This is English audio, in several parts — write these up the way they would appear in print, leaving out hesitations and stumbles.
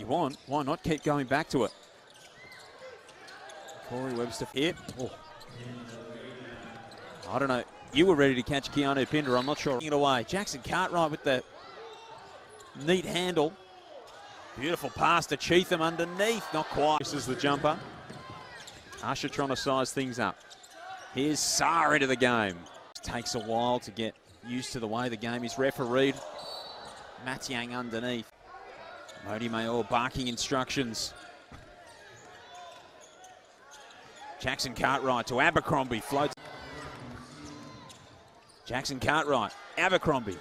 you want. Why not keep going back to it? Corey Webster hit. Oh. I don't know. You were ready to catch Keanu Pinder. I'm not sure. It away. Jackson Cartwright with the neat handle. Beautiful pass to Cheatham underneath. Not quite. This is the jumper. Usher trying to size things up. Here's Sarr into the game. It takes a while to get used to the way the game is refereed. Matiang underneath. Modi Mayor barking instructions. Jackson Cartwright to Abercrombie. Floats. Jackson Cartwright. Abercrombie.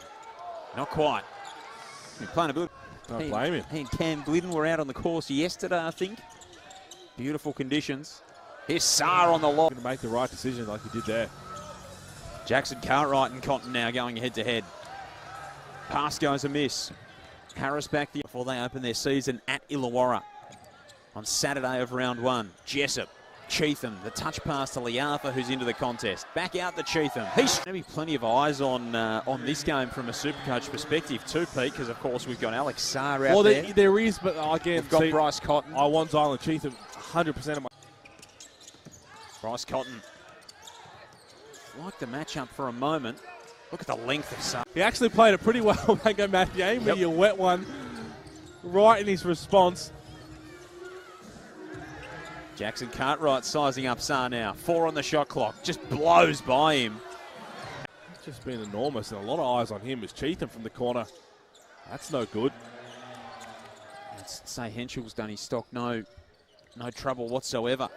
Not quite. Been playing a bit. Don't blame him. He and Cam Glidden were out on the course yesterday, I think. Beautiful conditions. Here's Sarr on the lock. Going to make the right decision like he did there. Jackson Cartwright and Cotton now going head-to-head. Pass goes amiss. Harris back before they open their season at Illawarra on Saturday of round one. Jessup, Cheatham, the touch pass to Liartha, who's into the contest. Back out to Cheatham. He's going to be plenty of eyes on this game from a Supercoach perspective too, Pete, because of course we've got Alex Sarr out there. Well, there is, but again, we've got Bryce Cotton. I want Zylan Cheatham 100% of my. Bryce Cotton. Like the matchup for a moment. Look at the length of Sarr. He actually played it pretty well, Mango Matt game, but you wet one right in his response. Jackson Cartwright sizing up Sarr now. 4 on the shot clock. Just blows by him. It's just been enormous, and a lot of eyes on him as Cheatham from the corner. That's no good. Let's say Henschel's done his stock no trouble whatsoever.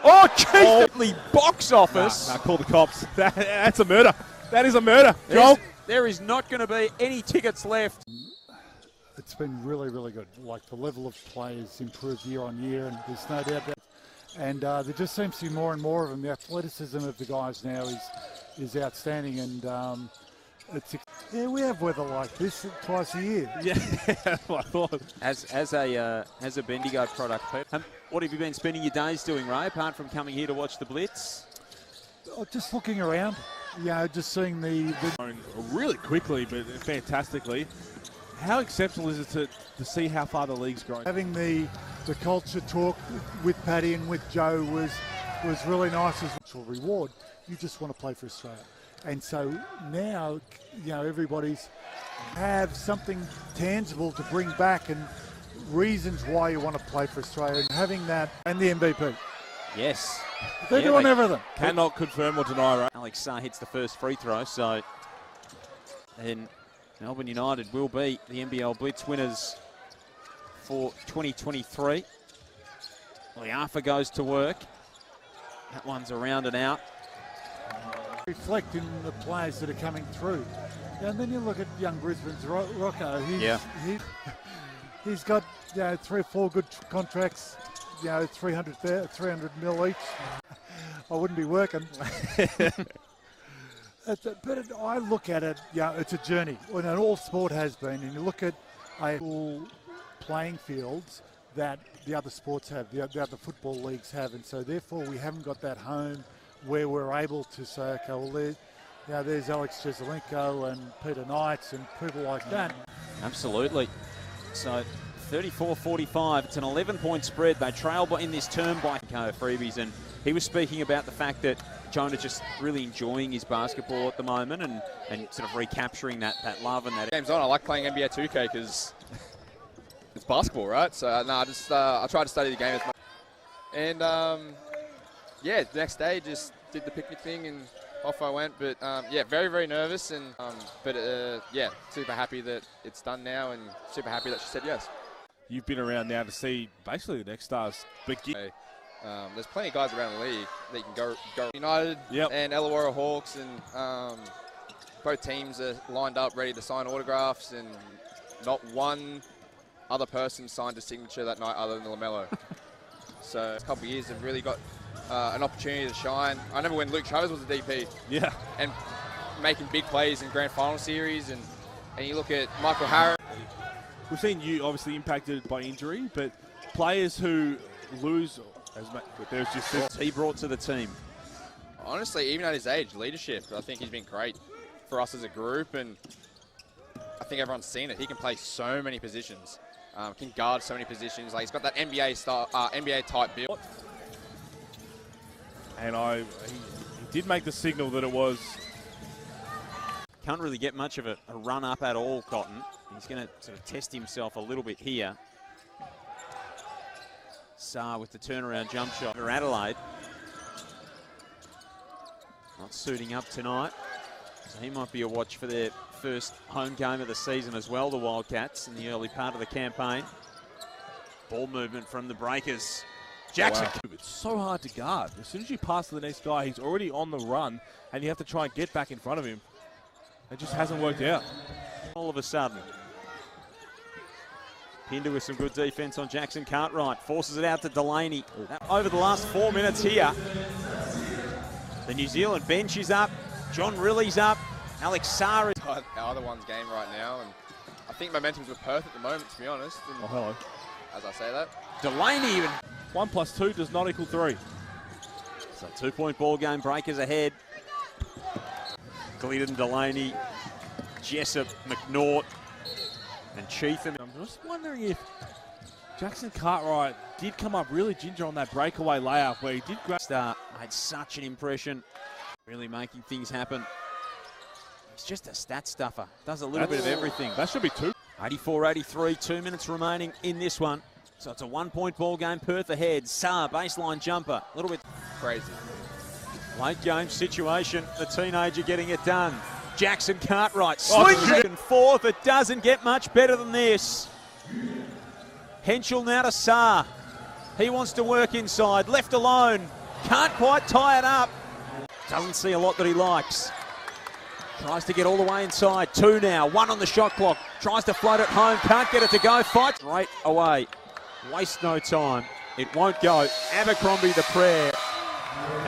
Oh, Cheatham! Box office! Nah, call the cops. That's a murder. That is a murder. Joel. There is not going to be any tickets left. It's been really, really good. Like the level of play has improved year on year, and there's no doubt that. And there just seems to be more and more of them. The athleticism of the guys now is outstanding, and we have weather like this twice a year. Yeah, that's what I thought. As a Bendigo product, Pete. What have you been spending your days doing, Ray, apart from coming here to watch the Blitz? Just looking around, just seeing the really quickly, but fantastically. How exceptional is it to see how far the league's growing? Having the culture talk with Paddy and with Joe was really nice as a reward. You just want to play for Australia. And so now, everybody's have something tangible to bring back and reasons why you want to play for Australia. And having that and the MVP. Yes. They're doing everything. Cannot confirm or deny, right? Alex Sarr hits the first free throw, so then Melbourne United will be the NBL Blitz winners for 2023. Liartha goes to work. That one's around and out. Reflect in the players that are coming through. And then you look at young Brisbane's Rocco. He's got 3 or 4 good contracts, 300 mil each. I wouldn't be working. But I look at it, it's a journey. And all sport has been. And you look at all playing fields that the other sports have, the other football leagues have. And so therefore we haven't got that home where we're able to say, okay, well, there's Alex Jesselenko and Peter Knights and people like that. Absolutely. So 34-45, it's an 11-point spread. They trail in this term by freebies, and he was speaking about the fact that Jonah just really enjoying his basketball at the moment and sort of recapturing that love and that. Game's on. I like playing NBA 2K because it's basketball, right? So I try to study the game as much. And the next day just did the picnic thing and off I went. But very, very nervous and super happy that it's done now and super happy that she said yes. You've been around now to see basically the next stars begin. There's plenty of guys around the league that you can go United and Illawarra Hawks, and both teams are lined up ready to sign autographs, and not one other person signed a signature that night other than LaMelo. So a couple of years have really got an opportunity to shine. I remember when Luke Travers was a DP. Yeah. And making big plays in grand final series, and you look at Michael Harris. We've seen you obviously impacted by injury, but players who lose, there's just this he brought to the team. Honestly, even at his age, leadership, I think he's been great for us as a group, and I think everyone's seen it. He can play so many positions. can guard so many positions. Like he's got that NBA style, NBA type build. And he did make the signal that it was. Can't really get much of a run up at all, Cotton. He's going to sort of test himself a little bit here. Sarr with the turnaround jump shot for Adelaide. Not suiting up tonight. So he might be a watch for their first home game of the season as well, the Wildcats, in the early part of the campaign. Ball movement from the Breakers. Jackson. Wow. It's so hard to guard. As soon as you pass to the next guy, he's already on the run, and you have to try and get back in front of him. It just hasn't worked out. All of a sudden. Pinder with some good defense on Jackson Cartwright. Forces it out to Delaney. Over the last 4 minutes here. The New Zealand bench is up. John Riley's up. Alex Sarr is Our other one's game right now, and I think momentum's with Perth at the moment, to be honest. And oh, hello. as I say that. Delaney even. 1 + 2 does not equal 3. So 2-point ball game, Breakers ahead. Glidden, Delaney, Jessup, McNaught, and Cheatham. I'm just wondering if Jackson Cartwright did come up really ginger on that breakaway layup where he did grab. Star made such an impression, really making things happen. He's just a stat stuffer, does a little bit of everything. That should be 2. 84-83, 2 minutes remaining in this one. So it's a 1-point ball game, Perth ahead. Sarr, baseline jumper, a little bit Crazy. late game situation. The teenager getting it done. Jackson Cartwright swings it and fourth. It doesn't get much better than this. Henschel now to Sarr. He wants to work inside, left alone. Can't quite tie it up. Doesn't see a lot that he likes. Tries to get all the way inside. 2 now, 1 on the shot clock. Tries to float it home, can't get it to go. Fights right away. Waste no time. It won't go. Abercrombie the prayer. And